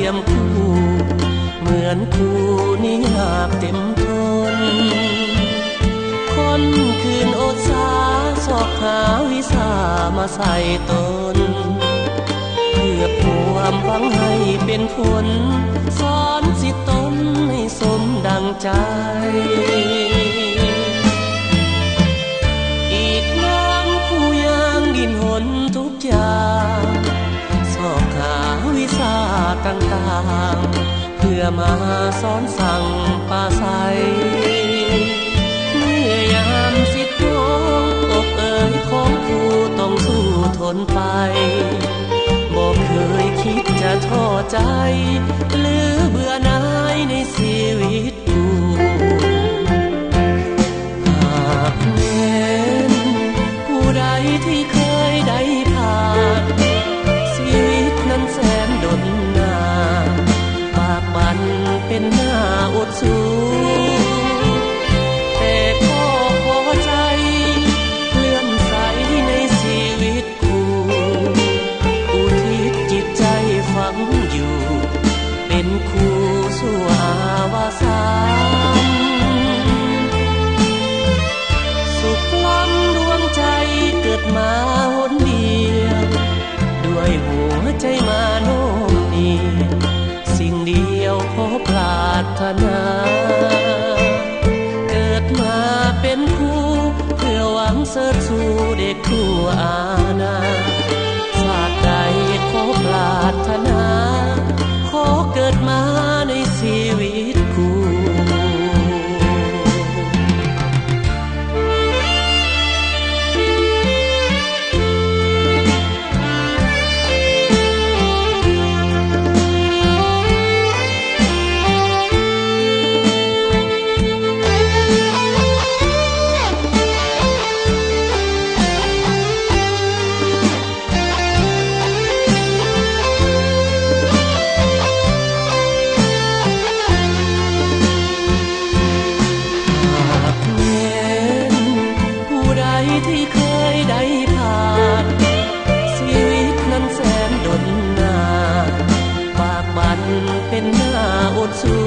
ยมคู่เหมือนคู่นี้อยากเต็มทนคนคืนโอสาสอกหาวิสามาใส่ตนเพื่อความหวังให้เป็นผลสอนสิตนให้สมดังใจอีกน้ำคู่ยางดินหนทุกอย่างสอกหาวิสาต่างๆเพื่อมาสอนสั่งปาใสเมื่อยามสิทธิ์ของอกเอ๋ยของคู่ต้องสู้ทนไปบอกเคยคิดจะท้อใจหรือเบื่อหน่ายในชีวิตคู่หากแม้นผู้ใดที่เคยได้ผ่านชีวิตนั้นแสนดนนานปากบันเป็นหน้าอดสู้แต่ก็พอใจเลื่อมใสในชีวิตคู่อุทิศจิตใจฝังอยู่เป็นคู่สู่อาวสานสุขล้ำดวงใจเกิดมาหนเดียวด้วยหัวใจมาโน้มเอียงสิ่งเดียวขอปรารถนาเกิดมาเป็นคู่เพื่อหวังเสริฐสู่เด็กคู่อาณาชาติใดขอปรารถนาขอเกิดมาในชีวิตคู่ที่เคยได้ผ่านชีวิตนั้นแสนดนนานปากบันเป็นหน้าอดสู้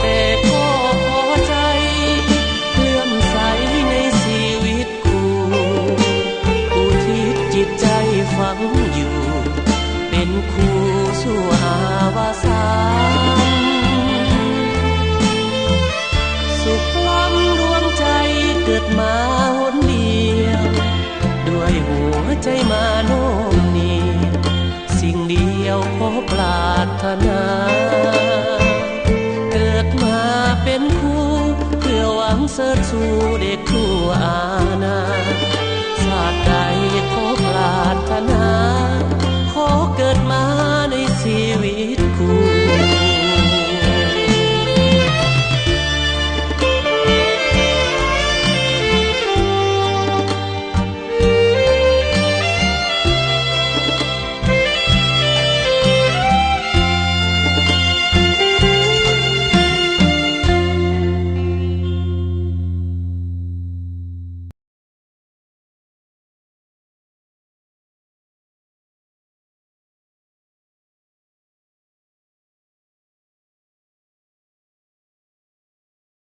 แต่ก็พอใจเลื่อมใสในชีวิตคู่อุทิศจิตใจฝังอยู่เป็นคู่สู่อาวสานสุขล้ำดวงใจเกิดมาหนเดียวด้วยหัวใจมาโน้มเนียงสิ่งเดียวขอปรารถนาเกิดมาเป็นคู่เพื่อหวังเสริฐสู่เด็กคู่